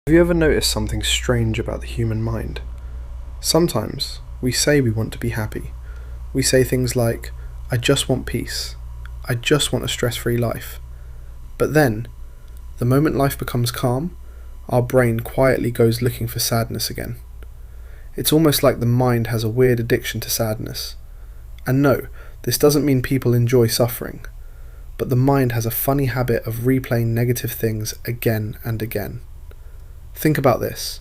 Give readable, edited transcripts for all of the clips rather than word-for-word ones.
Have you ever noticed something strange about the human mind? Sometimes we say we want to be happy. We say things like, I just want peace. I just want a stress-free life. But then, the moment life becomes calm, our brain quietly goes looking for sadness again. It's almost like the mind has a weird addiction to sadness. And no, this doesn't mean people enjoy suffering, but the mind has a funny habit of replaying negative things again and again. Think about this.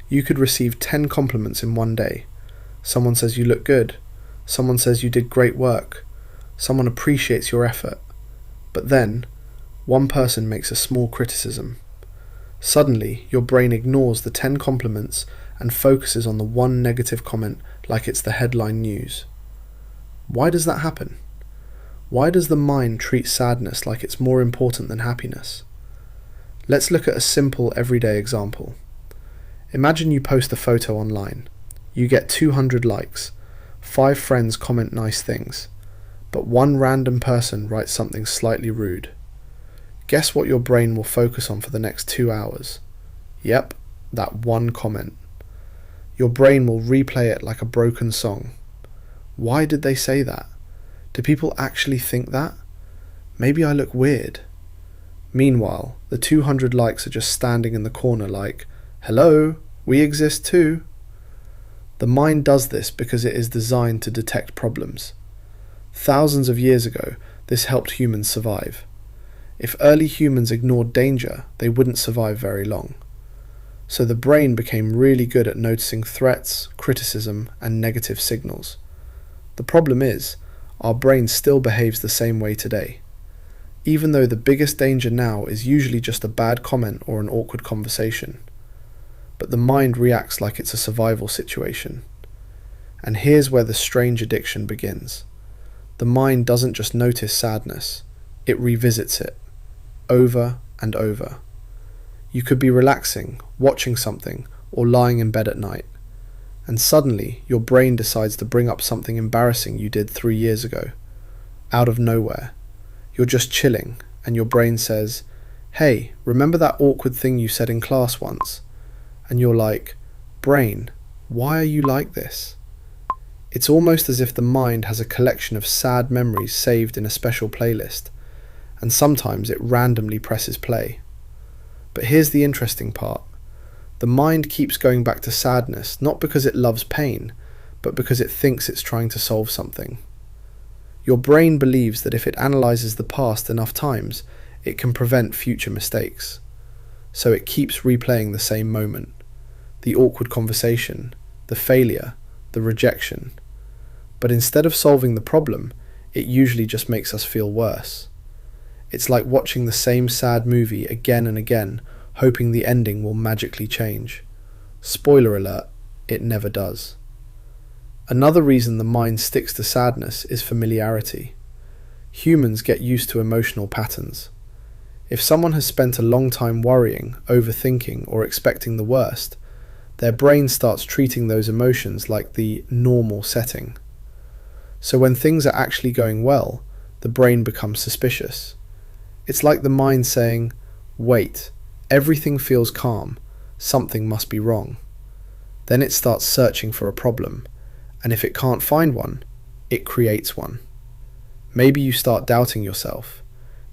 You could receive 10 compliments in one day. Someone says you look good. Someone says you did great work. Someone appreciates your effort. But then, one person makes a small criticism. Suddenly, your brain ignores the 10 compliments and focuses on the one negative comment like it's the headline news. Why does that happen? Why does the mind treat sadness like it's more important than happiness? Let's look at a simple everyday example. Imagine you post a photo online. You get 200 likes, 5 friends comment nice things, but one random person writes something slightly rude. Guess what your brain will focus on for the next 2 hours? Yep, that one comment. Your brain will replay it like a broken song. Why did they say that? Do people actually think that? Maybe I look weird. Meanwhile, the 200 likes are just standing in the corner like, hello, we exist too. The mind does this because it is designed to detect problems. Thousands of years ago, this helped humans survive. If early humans ignored danger, they wouldn't survive very long. So the brain became really good at noticing threats, criticism, and negative signals. The problem is, our brain still behaves the same way today. Even though the biggest danger now is usually just a bad comment or an awkward conversation. But the mind reacts like it's a survival situation. And here's where the strange addiction begins. The mind doesn't just notice sadness, it revisits it, over and over. You could be relaxing, watching something, or lying in bed at night, and suddenly your brain decides to bring up something embarrassing you did 3 years ago, out of nowhere. You're just chilling, and your brain says, hey, remember that awkward thing you said in class once? And you're like, brain, why are you like this? It's almost as if the mind has a collection of sad memories saved in a special playlist, and sometimes it randomly presses play. But here's the interesting part. The mind keeps going back to sadness not because it loves pain, but because it thinks it's trying to solve something. Your brain believes that if it analyzes the past enough times, it can prevent future mistakes. So it keeps replaying the same moment. The awkward conversation, the failure, the rejection. But instead of solving the problem, it usually just makes us feel worse. It's like watching the same sad movie again and again, hoping the ending will magically change. Spoiler alert, it never does. Another reason the mind sticks to sadness is familiarity. Humans get used to emotional patterns. If someone has spent a long time worrying, overthinking, or expecting the worst, their brain starts treating those emotions like the normal setting. So when things are actually going well, the brain becomes suspicious. It's like the mind saying, wait, everything feels calm, something must be wrong. Then it starts searching for a problem. And if it can't find one, it creates one. Maybe you start doubting yourself.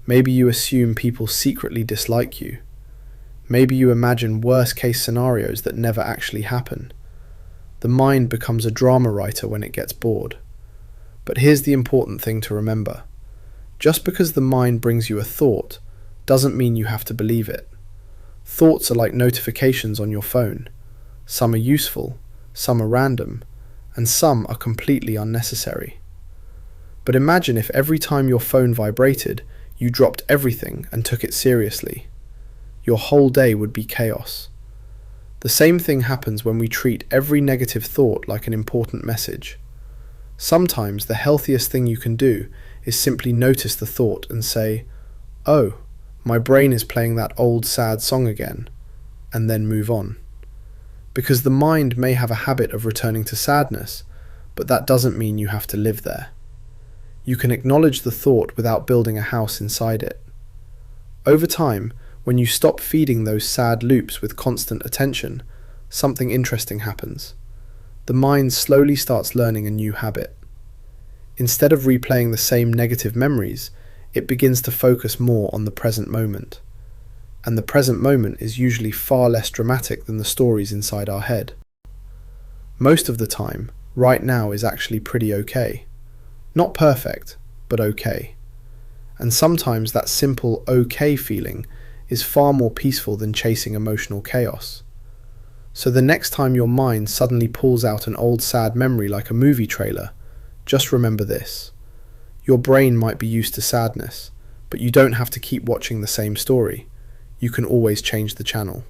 Maybe you assume people secretly dislike you. Maybe you imagine worst-case scenarios that never actually happen. The mind becomes a drama writer when it gets bored. But here's the important thing to remember. Just because the mind brings you a thought doesn't mean you have to believe it. Thoughts are like notifications on your phone. Some are useful, some are random, and some are completely unnecessary. But imagine if every time your phone vibrated, you dropped everything and took it seriously. Your whole day would be chaos. The same thing happens when we treat every negative thought like an important message. Sometimes the healthiest thing you can do is simply notice the thought and say, oh, my brain is playing that old sad song again, and then move on. Because the mind may have a habit of returning to sadness, but that doesn't mean you have to live there. You can acknowledge the thought without building a house inside it. Over time, When you stop feeding those sad loops with constant attention, something interesting happens. The mind slowly starts learning a new habit. Instead of replaying the same negative memories, it begins to focus more on the present moment. And the present moment is usually far less dramatic than the stories inside our head. Most of the time, right now is actually pretty okay. Not perfect, but okay. And sometimes that simple okay feeling is far more peaceful than chasing emotional chaos. So the next time your mind suddenly pulls out an old sad memory like a movie trailer, just remember this. Your brain might be used to sadness, but you don't have to keep watching the same story. You can always change the channel.